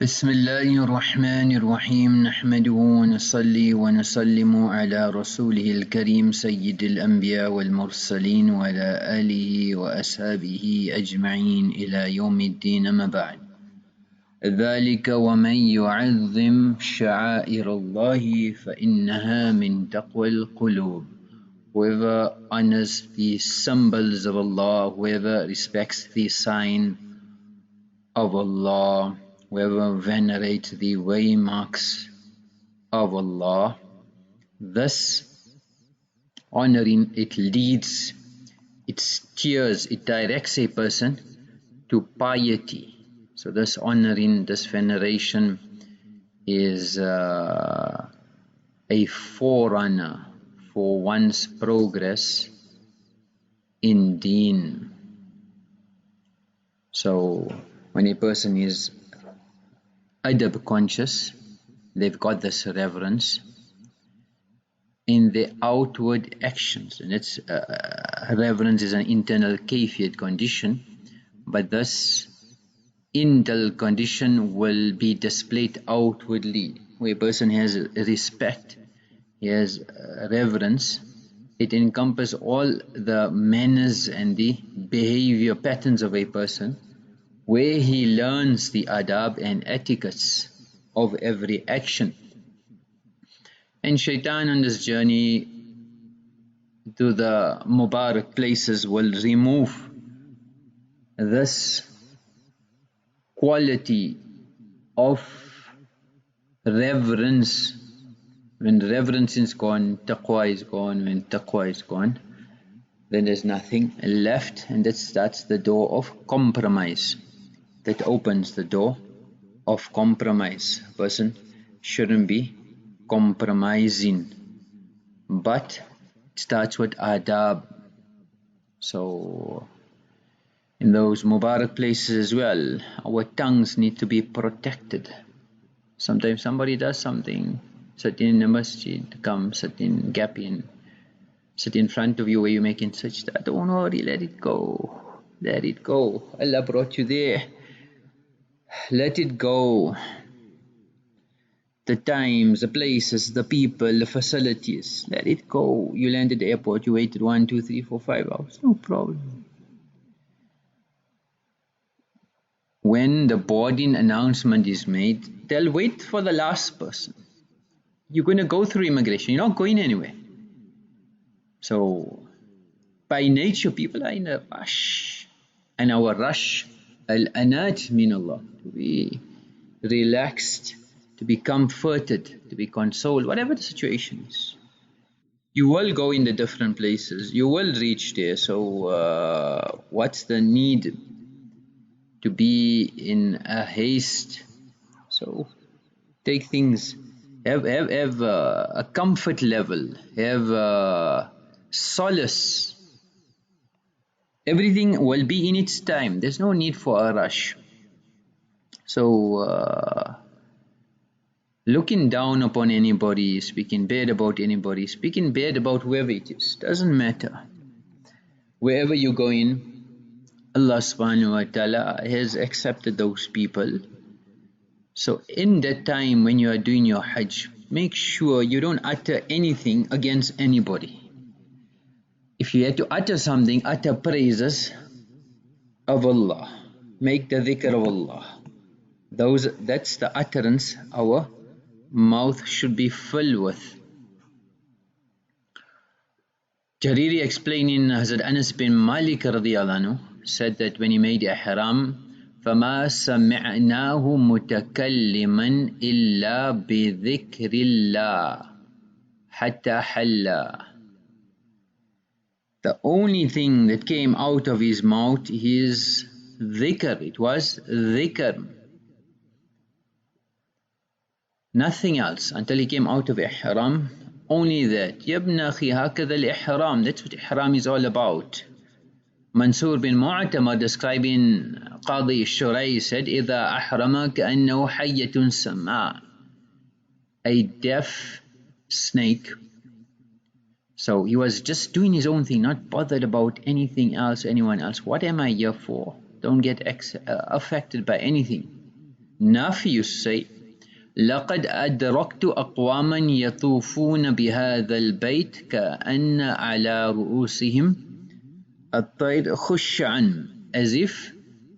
بسم الله الرحمن الرحيم نحمده ونصلي ونسلم على رسوله الكريم سيد الأنبياء والمرسلين وعلى آله وأصحابه أجمعين إلى يوم الدين ما بعد. ذلك ومن يعظم شعائر الله فإنها من تقوى القلوب. Whoever honors the symbols of Allah, whoever respects the sign of Allah, whoever venerates the waymarks of Allah, this honoring, it leads, it steers, it directs a person to piety. So this honoring, this veneration is a forerunner for one's progress in deen. So when a person is adab conscious, they've got this reverence in their outward actions, and it's reverence is an internal kayfiyat condition, but this internal condition will be displayed outwardly. Where a person has respect, he has reverence, it encompasses all the manners and the behavior patterns of a person, where he learns the adab and etiquettes of every action. And shaitan on this journey to the Mubarak places will remove this quality of reverence. When reverence is gone, taqwa is gone. When taqwa is gone, then there's nothing left, and that's the door of compromise. That opens the door of compromise. A person shouldn't be compromising, but it starts with adab. So in those Mubarak places as well, our tongues need to be protected. Sometimes somebody does something, sit in the masjid, come sit in gap in, sit in front of you where you're making sajda. Don't worry, let it go. Let it go. Allah brought you there. Let it go. The times, the places, the people, the facilities, let it go. You landed at the airport, you waited 1, 2, 3, 4, 5 hours, no problem. When the boarding announcement is made, they'll wait for the last person. You're going to go through immigration, you're not going anywhere. So by nature people are in a rush, and our rush, al-anat min Allah, to be relaxed, to be comforted, to be consoled, whatever the situation is. You will go in the different places, you will reach there, so what's the need to be in a haste? So take things, have a comfort level, have solace. Everything will be in its time. There's no need for a rush. So looking down upon anybody, speaking bad about anybody, speaking bad about whoever it is, doesn't matter. Wherever you go in, Allah subhanahu wa ta'ala has accepted those people. So in that time when you are doing your Hajj, make sure you don't utter anything against anybody. If you had to utter something, utter praises of Allah. Make the dhikr of Allah. That's the utterance our mouth should be filled with. Jariri explaining Hazrat Anas bin Malik radhiyallahu anhu said that when he made ihram, فَمَا سَمِعْنَاهُ مُتَكَلِّمًا إِلَّا بِذِكْرِ اللَّهِ حَتَّى حَلَّى. The only thing that came out of his mouth is dhikr. It was dhikr. Nothing else until he came out of ihram. Only that. يَبْنَ أَخِي هَكَذَا الْإِحْرَامِ. That's what ihram is all about. Mansur bin Mu'tamar describing Qadi Shuraihs said, إِذَا أَحْرَمَ كَأَنَّهُ حَيَّةٌ سَمَّاءٌ. A deaf snake. So he was just doing his own thing, not bothered about anything else, anyone else. What am I here for? Don't get affected by anything. Nafi used to say, لقد أدركت أقواما يطوفون بهذا البيت كأن على رؤوسهم الطير خشعا, as if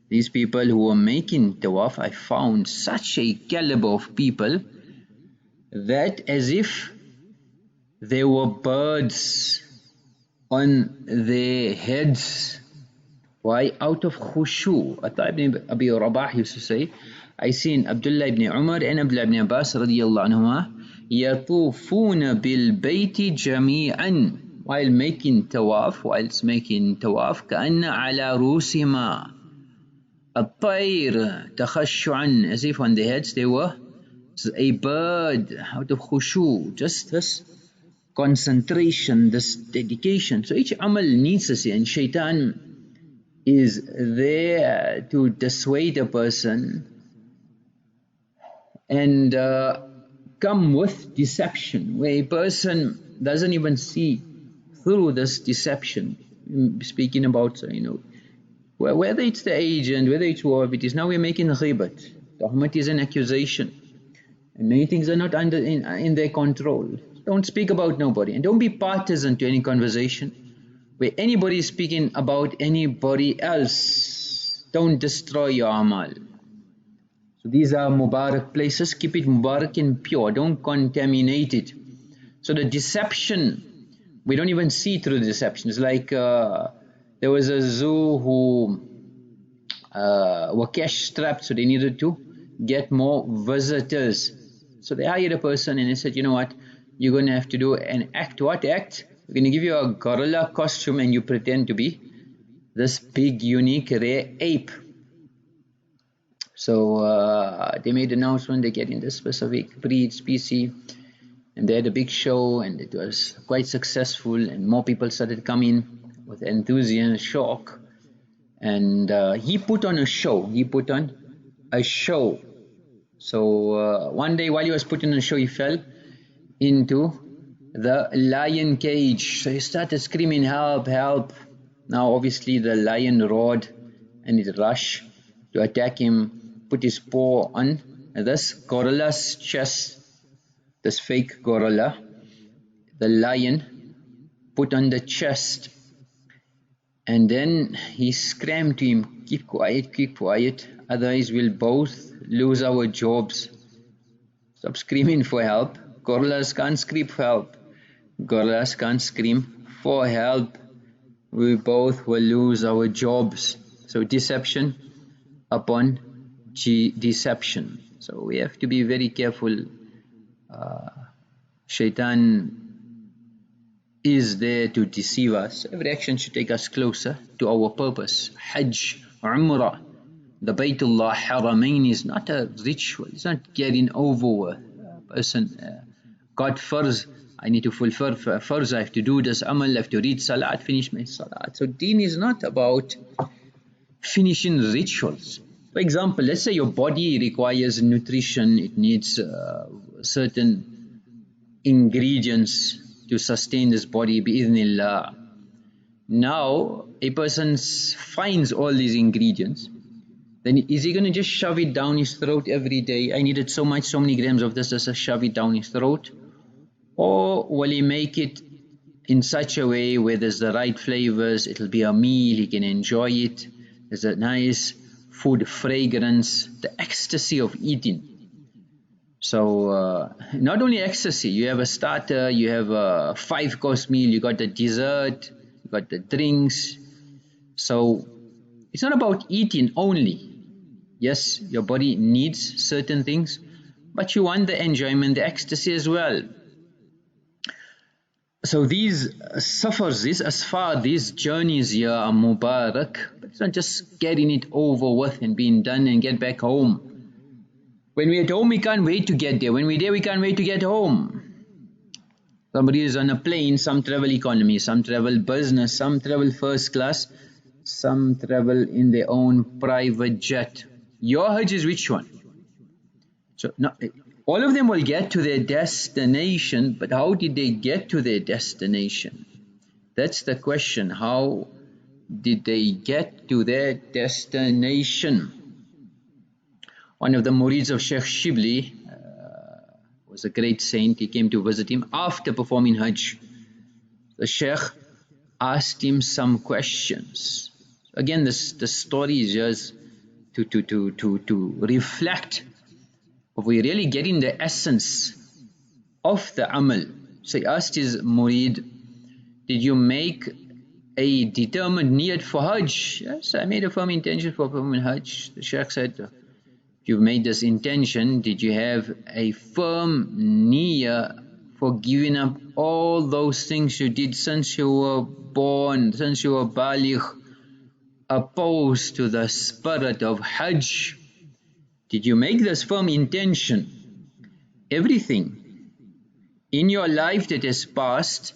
these people who were making tawaf, I found such a caliber of people that as if there were birds on their heads. Why? Out of khushu. Atta ibn Abi Rabah used to say, I seen Abdullah ibn Umar and Abdullah ibn Abbas radhiyallahu anhuma يطوفون بالبيت جميعا, while making tawaf, كأن على رؤوسهما الطير تخشعا, as if on their heads they were a bird, out of khushu, just this concentration, this dedication. So each amal needs this, and shaitan is there to dissuade a person and come with deception, where a person doesn't even see through this deception. Speaking about, whether it's the agent, whether it's whoever it is, now we're making ghibat. Tuhmat is an accusation, and many things are not in their control. Don't speak about nobody, and don't be partisan to any conversation where anybody is speaking about anybody else. Don't destroy your amal. So these are Mubarak places. Keep it Mubarak and pure. Don't contaminate it. So the deception, we don't even see through the deception. It's like there was a zoo who were cash strapped, so they needed to get more visitors. So they hired a person and they said, you know what, you're going to have to do an act. What act? We're going to give you a gorilla costume and you pretend to be this big, unique, rare ape. So they made an announcement, they get in this specific breed, species, and they had a big show, and it was quite successful, and more people started coming with enthusiasm, shock, and he put on a show. So one day while he was putting on a show, he fell into the lion cage. So he started screaming, help, help. Now obviously the lion roared and it rushed to attack him, put his paw on this gorilla's chest, this fake gorilla. The lion put on the chest, and then he screamed to him, keep quiet, otherwise we'll both lose our jobs. Stop screaming for help. Gorillas can't scream for help. Gorillas can't scream for help. We both will lose our jobs. So deception upon deception. So we have to be very careful. Shaitan is there to deceive us. Every action should take us closer to our purpose. Hajj, Umrah, the Baytullah Haramain is not a ritual. It's not getting over with. A person got farz, I need to fulfill farz, I have to do this amal, I have to read salat, finish my salat. So deen is not about finishing rituals. For example, let's say your body requires nutrition, it needs certain ingredients to sustain this body, bi'idhnillah. Now a person finds all these ingredients, then is he going to just shove it down his throat every day? I needed so many grams of this, just shove it down his throat. Or will he make it in such a way where there's the right flavors, it'll be a meal, he can enjoy it, there's a nice food fragrance, the ecstasy of eating. So not only ecstasy, you have a starter, you have a 5-course meal, you got the dessert, you got the drinks. So it's not about eating only. Yes, your body needs certain things, but you want the enjoyment, the ecstasy as well. So these safars, these asfar, these journeys here are mubarak, but it's not just getting it over with and being done and get back home. When we're at home, we can't wait to get there. When we're there, we can't wait to get home. Somebody is on a plane, some travel economy, some travel business, some travel first class, some travel in their own private jet. Your Hajj is which one? So no, all of them will get to their destination, but how did they get to their destination? That's the question. How did they get to their destination? One of the murids of Sheikh Shibli was a great saint. He came to visit him after performing Hajj. The Sheikh asked him some questions. Again, the story is just to reflect if we really getting the essence of the amal. So he asked his murid, did you make a determined niyat for Hajj? Yes, I made a firm intention for performing Hajj. The Shaykh said, you've made this intention, did you have a firm niyyah for giving up all those things you did since you were born, since you were baligh, opposed to the spirit of Hajj? Did you make this firm intention? Everything in your life that has passed,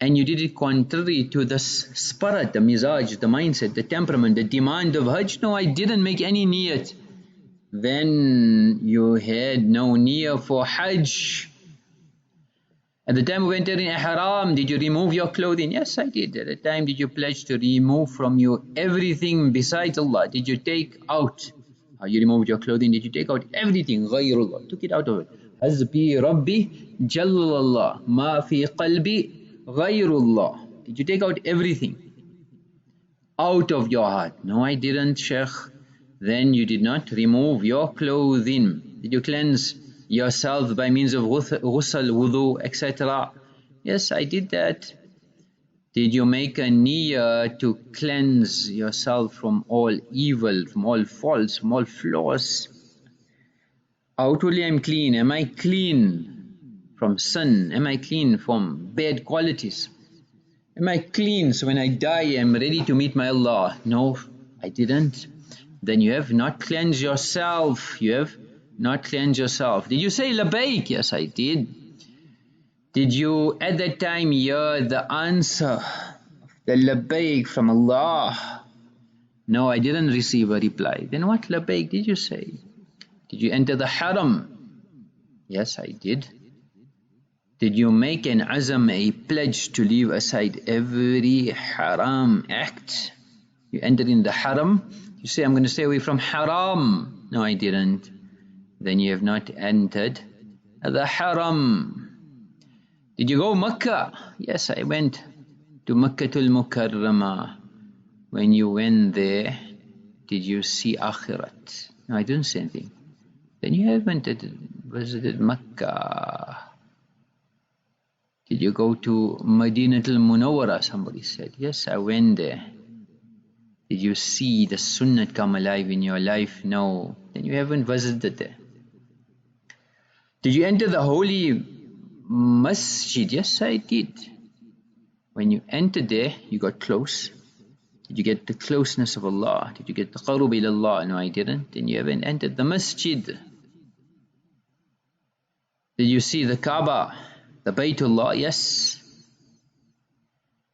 and you did it contrary to the spirit, the mizaj, the mindset, the temperament, the demand of Hajj? No, I didn't make any niyat. Then you had no niyyah for Hajj. At the time we entered in ihram, did you remove your clothing? Yes, I did. At the time, did you pledge to remove from you everything besides Allah? Did you take out? How you removed your clothing? Did you take out everything? Ghayrullah. Took it out of it. Hazbi Rabbi Jallallah. Ma fi qalbi ghayrullah. Did you take out everything out of your heart? No, I didn't, Shaykh. Then you did not remove your clothing. Did you cleanse yourself by means of ghusl, wudu, etc.? Yes, I did that. Did you make a niyyah to cleanse yourself from all evil, from all faults, from all flaws? Outwardly I'm clean. Am I clean from sin? Am I clean from bad qualities? Am I clean so when I die I'm ready to meet my Allah? No, I didn't. Then you have not cleansed yourself. You have not cleansed yourself. Did you say labbaik? Yes, I did. Did you at that time hear the answer, the labbaik from Allah? No, I didn't receive a reply. Then what labbaik did you say? Did you enter the haram? Yes, I did. Did you make an azam, a pledge to leave aside every haram act? You entered in the haram. You say, I'm going to stay away from haram. No, I didn't. Then you have not entered the haram. Did you go Makkah? Yes, I went to Makkatul Mukarramah. When you went there, did you see Akhirat? No, I didn't see anything. Then you haven't visited Makkah. Did you go to Madinatul Munawwara? Somebody said, yes, I went there. Did you see the sunnah come alive in your life? No. Then you haven't visited there. Did you enter the holy masjid? Yes, I did. When you entered there, you got close. Did you get the closeness of Allah? Did you get the qarub ila Allah? No, I didn't. Then you haven't entered the masjid. Did you see the Kaaba, the Baytullah? Yes.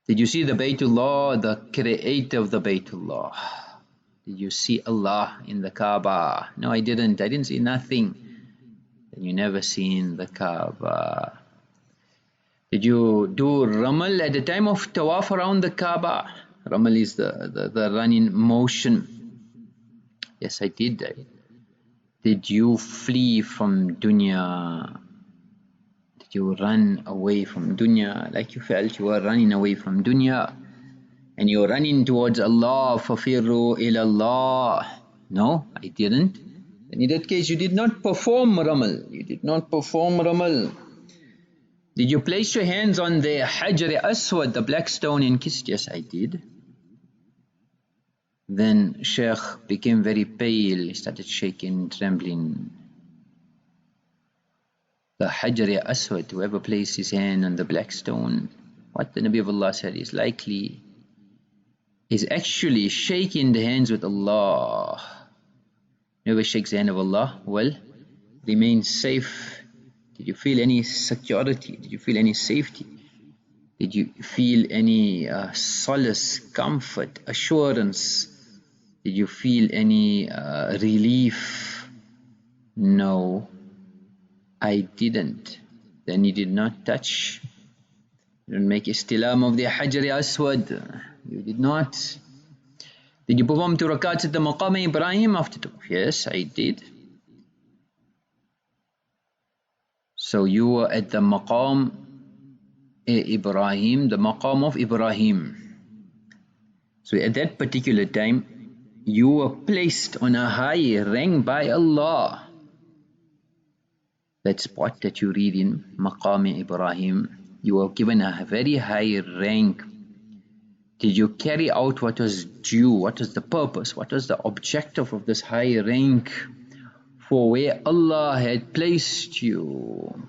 Did you see the Baytullah, the creator of the Baytullah? Did you see Allah in the Kaaba? No, I didn't. I didn't see nothing. Then you never seen the Kaaba. Did you do ramal at the time of tawaf around the Kaaba? Ramal is the running motion. Yes, I did. Did you flee from dunya? Did you run away from dunya? Like you felt you were running away from dunya and you were running towards Allah. Fafirru ilallah. No, I didn't. And in that case you did not perform ramal. You did not perform ramal. Did you place your hands on the Hajar Aswad, the black stone, and kiss it? Yes, I did. Then Shaykh became very pale. He started shaking, trembling. The Hajar Aswad, whoever placed his hand on the black stone, what the Nabi of Allah said is likely, is actually shaking the hands with Allah. Whoever shakes the hand of Allah will remain safe. Did you feel any security? Did you feel any safety? Did you feel any solace, comfort, assurance? Did you feel any relief? No, I didn't. Then you did not touch. You didn't make istilam of the Hajar Aswad. You did not. Did you perform 2 rakats at the Maqam Ibrahim after tawaf? Yes, I did. So you were at the maqam Ibrahim, the maqam of Ibrahim. So at that particular time, you were placed on a high rank by Allah. That spot that you read in Maqam Ibrahim, you were given a very high rank. Did you carry out what was due? What was the purpose? What was the objective of this high rank for where Allah had placed you?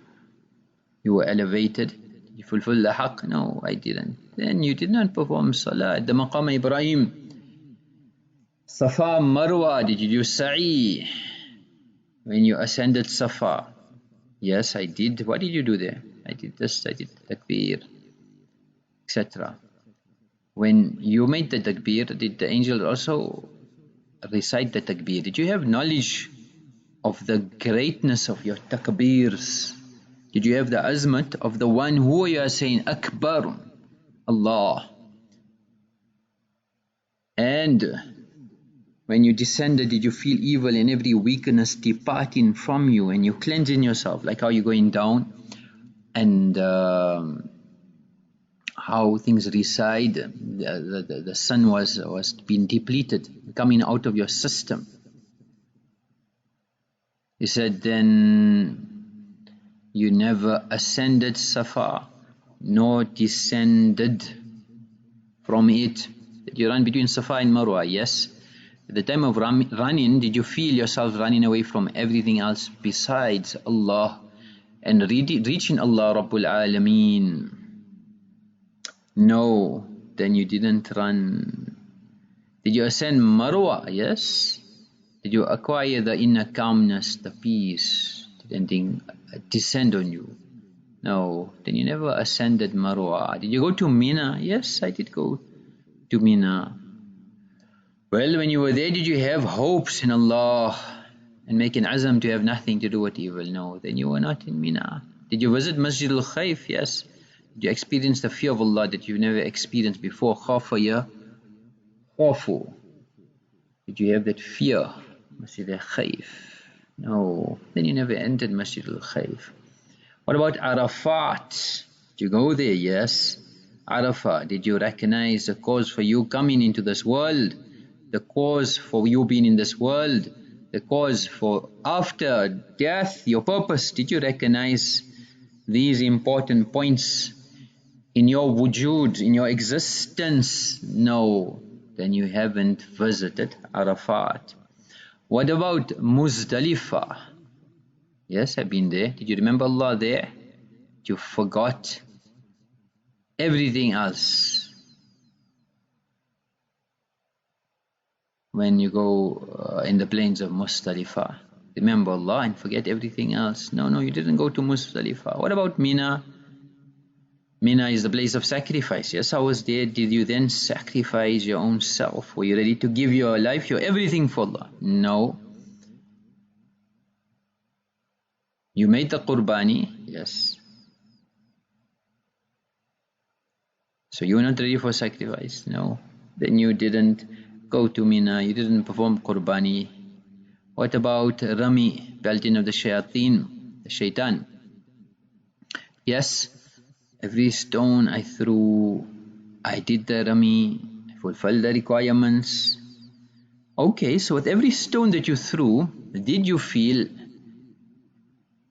You were elevated. Did you fulfill the haqq? No, I didn't. Then you did not perform salah at the Maqam Ibrahim. Safa Marwa, did you do sa'i when you ascended Safa? Yes, I did. What did you do there? I did this, I did takbir, etc. When you made the takbir, did the angel also recite the takbir? Did you have knowledge of the greatness of your takbirs? Did you have the azmat of the one who you are saying Akbar, Allah? And when you descended, did you feel evil and every weakness departing from you and you cleansing yourself, like how you're going down and how things reside, the sun was being depleted, coming out of your system. He said, then you never ascended Safa, nor descended from it. Did you run between Safa and Marwa? Yes. At the time of running, did you feel yourself running away from everything else besides Allah and reaching Allah Rabbul Alameen? No, then you didn't run. Did you ascend Marwa? Yes. Did you acquire the inner calmness, the peace? Did anything descend on you? No, then you never ascended Marwa. Did you go to Mina? Yes, I did go to Mina. Well, when you were there, did you have hopes in Allah and make an azam to have nothing to do with evil? No, then you were not in Mina. Did you visit Masjid al-Khayf? Yes. Did you experience the fear of Allah that you've never experienced before? Khafa ya khafu. Did you have that fear? Masjid al-Khayf? No, then you never entered Masjid al-Khayf. What about Arafat? Did you go there? Yes. Arafat, did you recognize the cause for you coming into this world? The cause for you being in this world, the cause for after death, your purpose. Did you recognize these important points in your wujud, in your existence? No, then you haven't visited Arafat. What about Muzdalifah? Yes, I've been there. Did you remember Allah there? You forgot everything else. When you go in the plains of Muzdalifah, remember Allah and forget everything else. No, you didn't go to Muzdalifah. What about Mina? Mina is the place of sacrifice. Yes, I was there. Did you then sacrifice your own self? Were you ready to give your life, your everything for Allah? No. You made the qurbani? Yes. So you were not ready for sacrifice? No. Then you didn't go to Mina, you didn't perform qurbani. What about Rami, belting of the shayateen, the shaitan? Yes, every stone I threw, I did the Rami, I fulfilled the requirements. Okay, so with every stone that you threw, did you feel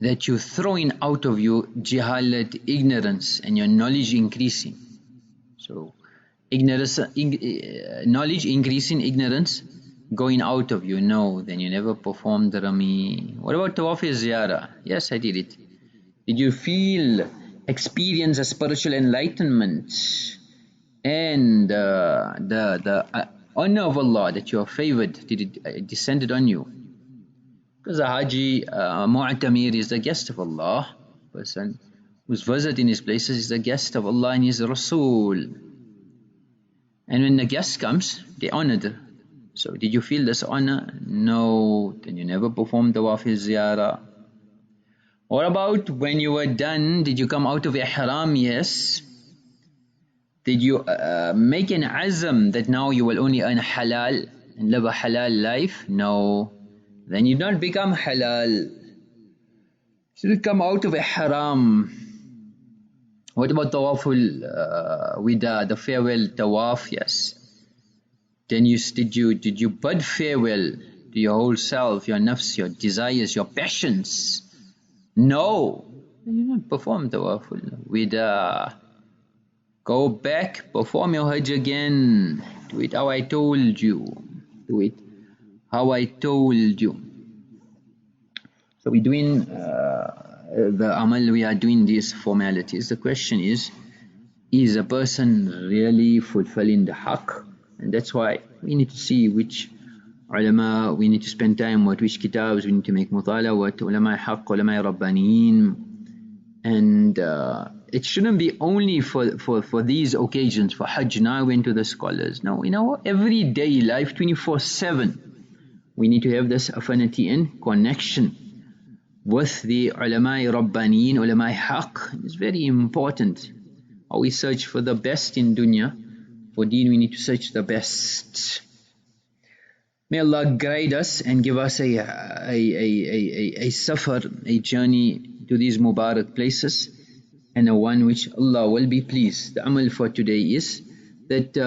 that you're throwing out of you jahalat, ignorance, and your knowledge increasing? So ignorance, knowledge increasing, ignorance going out of you? No, then you never performed the Rami. What about tawaf ziyarah? Yes, I did it. Did you experience a spiritual enlightenment and the honor of Allah, that you are favored? Did it descended on you? Because a Haji, Mu'tamir is the guest of Allah. Person who's visiting his places is the guest of Allah and His Rasul. And when the guest comes, they honored. So did you feel this honor? No, then you never performed the tawaf ziyarah. What about when you were done, did you come out of ihram? Yes. Did you make an azam that now you will only earn halal and live a halal life? No. Then you don't become halal. Should it come out of ihram? What about tawaful wida, the farewell tawaf? Yes. Then did you bid farewell to your whole self, your nafs, your desires, your passions? No. You don't perform tawaful wida. Go back, perform your hajj again. Do it how I told you. Do it how I told you. So we're doing the amal, we are doing these formalities. The question is a person really fulfilling the haqq? And that's why we need to see which ulama we need to spend time with, which kitabs we need to make mutala with, ulama haqq, ulama rabbaniyin. And it shouldn't be only for these occasions, for Hajj. Now I went to the scholars. No, everyday life, 24/7, we need to have this affinity and connection with the ulama rabbaniyin, ulama haqq. It's very important. How we search for the best in dunya, for deen we need to search the best. May Allah guide us and give us a safar, a journey to these Mubarak places, and a one which Allah will be pleased. The amal for today is that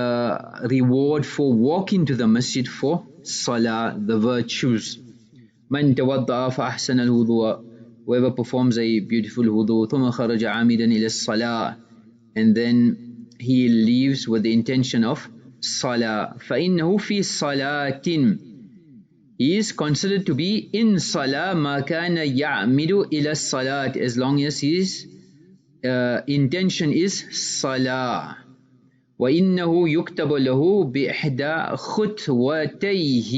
reward for walking to the masjid for salah, the virtues. Man tawadda'a fa ahsana al-wudu'a, whoever performs a beautiful wudu, thumma kharaja amidan ila salah, and then he leaves with the intention of salah, فَإِنَّهُ فِي صَلَاةٍ, he is considered to be in salah مَا كَانَ يَعْمِدُ إِلَى الصَّلَاةِ, as long as his intention is salah. وَإِنَّهُ يُكْتَبُ لَهُ بِإِحْدَى خُطْوَتَيْهِ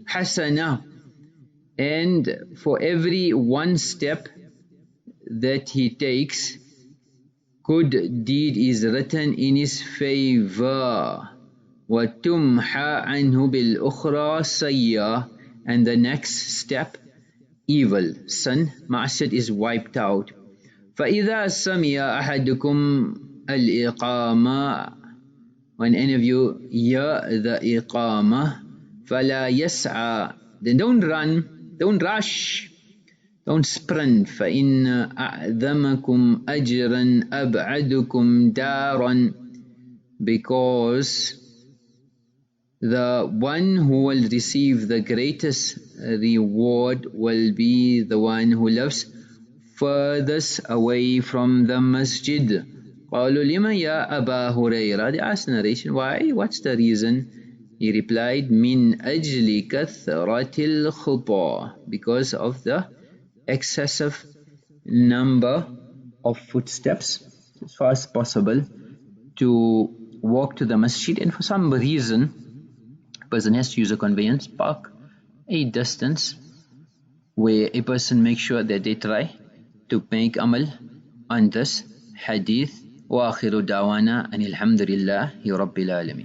حَسَنَةً, and for every one step that he takes, good deed is written in his favor. وَتُمْحَى عَنْهُ بِالْأُخْرَى سَيِّئَةً, and the next step, evil, sin, ma'asiyat, is wiped out. فَإِذَا سَمِيَ أَحَدُكُمْ الْإِقَامَةَ, when any of you hear the iqamah, فَلَا يَسْعَى, then don't run, don't rush, don't sprint. فَإِنَّ أَعْظَمَكُمْ أَجْرًا أَبْعَدُكُمْ دَارًا, because the one who will receive the greatest reward will be the one who lives furthest away from the masjid. قالوا لما يا أبا هريرة, they asked narration, why, what's the reason? He replied, من أجل كثرة الخطى, because of the excessive number of footsteps, as far as possible to walk to the masjid. And for some reason a person has to use a conveyance, park a distance where a person makes sure that they try to make amal on this hadith. وآخر دعوانا أن الحمد لله رب العالمين.